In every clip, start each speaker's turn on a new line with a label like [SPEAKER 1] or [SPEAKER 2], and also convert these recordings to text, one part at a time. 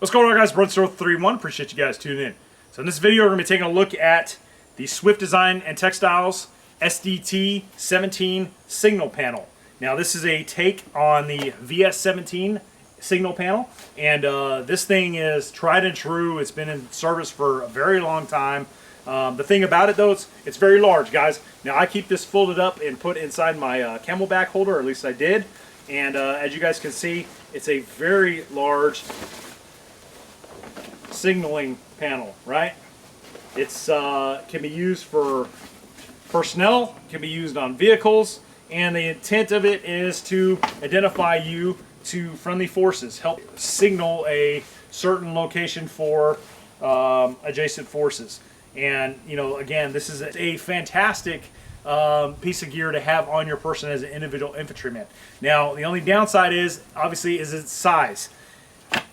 [SPEAKER 1] What's going on, guys? Brother31. Appreciate you guys tuning in. So in this video, we're going to be taking a look at the Swift Design and Textiles SDT-17 signal panel. Now, this is a take on the VS-17 signal panel, and this thing is tried and true. It's been in service for a very long time. The thing about it, though, it's very large, guys. Now, I keep this folded up and put inside my camelback holder, or at least I did. And as you guys can see, it's a very large signaling panel, right? It's can be used for personnel, can be used on vehicles, and the intent of it is to identify you to friendly forces, help signal a certain location for adjacent forces. And you know, again, this is a fantastic piece of gear to have on your person as an individual infantryman. Now, the only downside is obviously its size.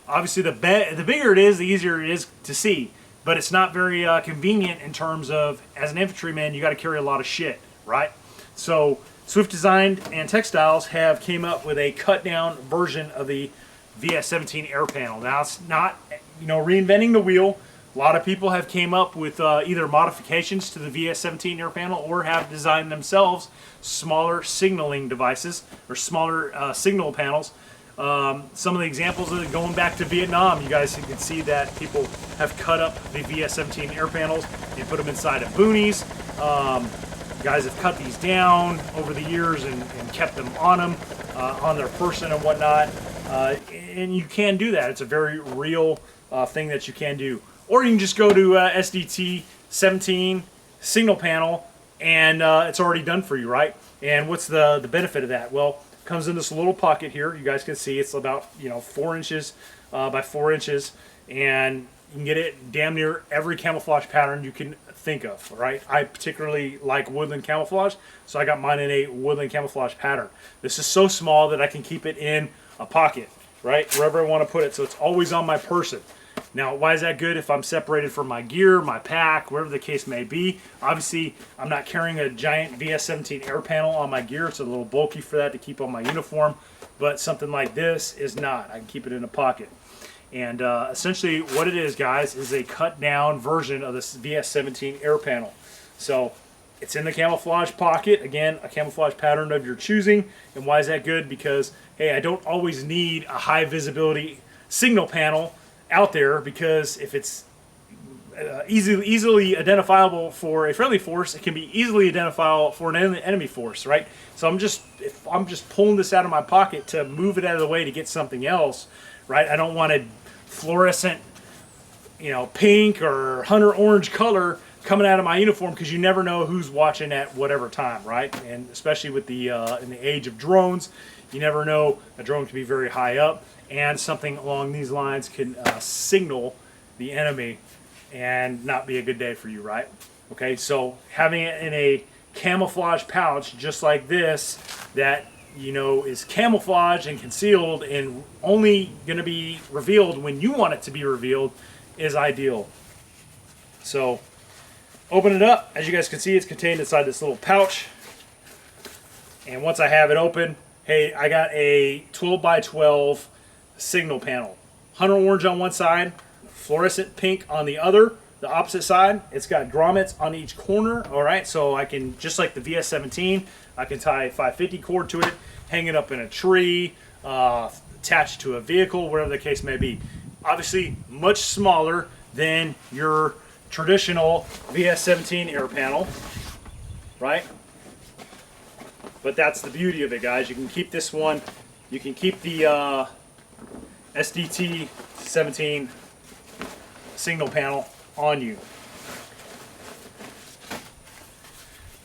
[SPEAKER 1] Obviously, the bigger it is, the easier it is to see. But it's not very convenient in terms of, as an infantryman, you got to carry a lot of shit, right? So Swift Design and Textiles have came up with a cut-down version of the VS-17 air panel. Now, it's not, you know, reinventing the wheel. A lot of people have came up with either modifications to the VS-17 air panel or have designed themselves smaller signaling devices or smaller signal panels. Some of the examples of it going back to Vietnam, you guys can see that people have cut up the VS-17 air panels and put them inside of boonies. Guys have cut these down over the years and kept them on them, on their person and whatnot. And you can do that. It's a very real thing that you can do. Or you can just go to SDT-17 signal panel and it's already done for you, right? And what's the benefit of that? Well, it comes in this little pocket here. You guys can see it's about 4 inches by 4 inches, and you can get it damn near every camouflage pattern you can think of, right? I particularly like woodland camouflage, so I got mine in a woodland camouflage pattern. This is so small that I can keep it in a pocket, right? Wherever I want to put it, so it's always on my person. Now, why is that good? If I'm separated from my gear, my pack, whatever the case may be. Obviously, I'm not carrying a giant VS-17 air panel on my gear. It's a little bulky for that to keep on my uniform, but something like this is not. I can keep it in a pocket. And essentially what it is, guys, is a cut down version of this VS-17 air panel. So it's in the camouflage pocket. Again, a camouflage pattern of your choosing. And why is that good? Because, hey, I don't always need a high visibility signal panel out there, because if it's easily identifiable for a friendly force, it can be easily identifiable for an enemy force, right? So if I'm just pulling this out of my pocket to move it out of the way to get something else, right? I don't want a fluorescent, pink or hunter orange color coming out of my uniform, because you never know who's watching at whatever time, right? And especially with the in the age of drones, you never know. A drone can be very high up, and something along these lines can signal the enemy and not be a good day for you, right? Okay, so having it in a camouflage pouch just like this, that is camouflaged and concealed and only going to be revealed when you want it to be revealed, is ideal. So open it up. As you guys can see, it's contained inside this little pouch, and once I have it open, hey, I got a 12 by 12 signal panel. Hunter orange on one side, fluorescent pink on the other. The opposite side, it's got grommets on each corner. All right, so I can, just like the VS-17, I can tie a 550 cord to it, hang it up in a tree, attach it to a vehicle, whatever the case may be. Obviously, much smaller than your traditional VS-17 air panel, right? But that's the beauty of it, guys. You can keep this one. You can keep the SDT-17 signal panel on you.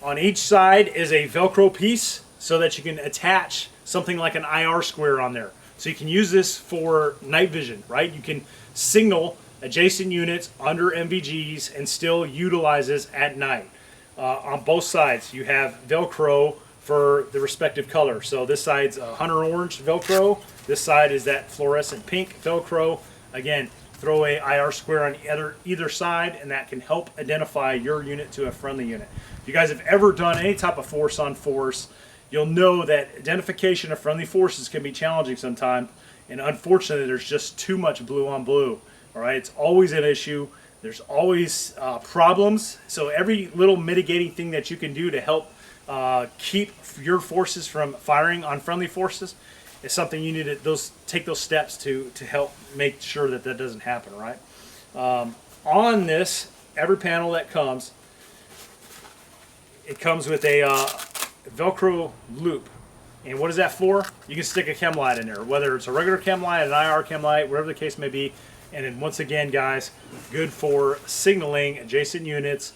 [SPEAKER 1] On each side is a Velcro piece so that you can attach something like an IR square on there. So you can use this for night vision, right? You can signal adjacent units under MVGs and still utilize this at night. On both sides, you have Velcro for the respective color. So this side's hunter orange Velcro. This side is that fluorescent pink Velcro. Again, throw a IR square on either side, and that can help identify your unit to a friendly unit. If you guys have ever done any type of force on force, you'll know that identification of friendly forces can be challenging sometimes, And unfortunately, there's just too much blue on blue. All right, it's always an issue. There's always problems. So every little mitigating thing that you can do to help keep your forces from firing on friendly forces is something you need to take those steps to help make sure that that doesn't happen. Right. On this, every panel that comes, it comes with a Velcro loop. And what is that for? You can stick a chem light in there, whether it's a regular chem light, an IR chem light, whatever the case may be. And then once again, guys, good for signaling adjacent units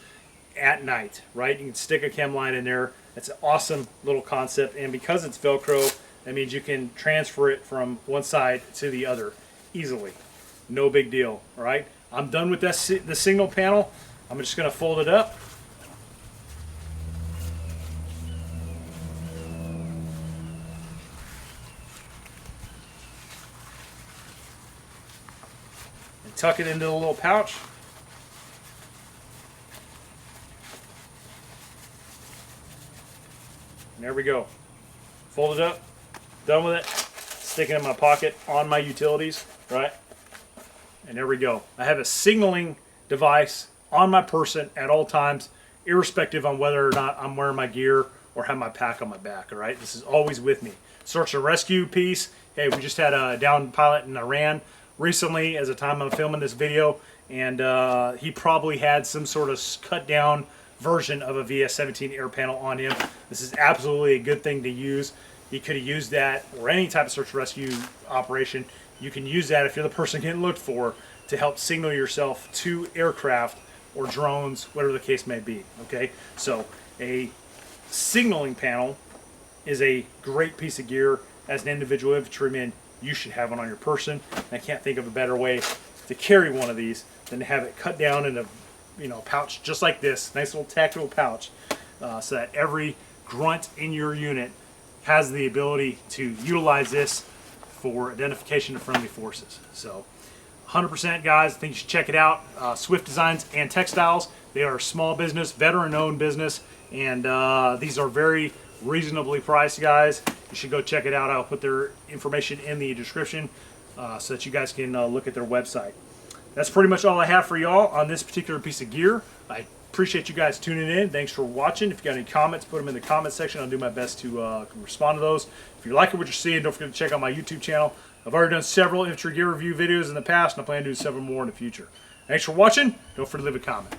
[SPEAKER 1] at night, right? You can stick a chem light in there. It's an awesome little concept. And because it's Velcro, that means you can transfer it from one side to the other easily. No big deal, all right? I'm done with the signal panel. I'm just going to fold it up. And tuck it into the little pouch. And there we go. Fold it up. Done with it. Stick it in my pocket on my utilities, right? And there we go. I have a signaling device on my person at all times, irrespective on whether or not I'm wearing my gear or have my pack on my back, all right? This is always with me. Search and rescue piece. Hey, we just had a downed pilot in Iran recently as the time I'm filming this video, and he probably had some sort of cut down version of a VS-17 air panel on him. This is absolutely a good thing to use. He could have used that, or any type of search and rescue operation. You can use that if you're the person getting looked for to help signal yourself to aircraft or drones, whatever the case may be. Okay, so a signaling panel is a great piece of gear. As an individual infantryman, you should have one on your person. And I can't think of a better way to carry one of these than to have it cut down in a pouch just like this, nice little tactical pouch, so that every grunt in your unit has the ability to utilize this for identification of friendly forces. So 100% guys, I think you should check it out. Swift Designs and Textiles, they are a small business, veteran owned business, and these are very reasonably priced, guys. You should go check it out. I'll put their information in the description so that you guys can look at their website. That's pretty much all I have for y'all on this particular piece of gear. I appreciate you guys tuning in. Thanks for watching. If you got any comments, put them in the comment section. I'll do my best to respond to those. If you're liking what you're seeing, don't forget to check out my YouTube channel. I've already done several infantry gear review videos in the past, and I plan to do several more in the future. Thanks for watching. Don't forget to leave a comment.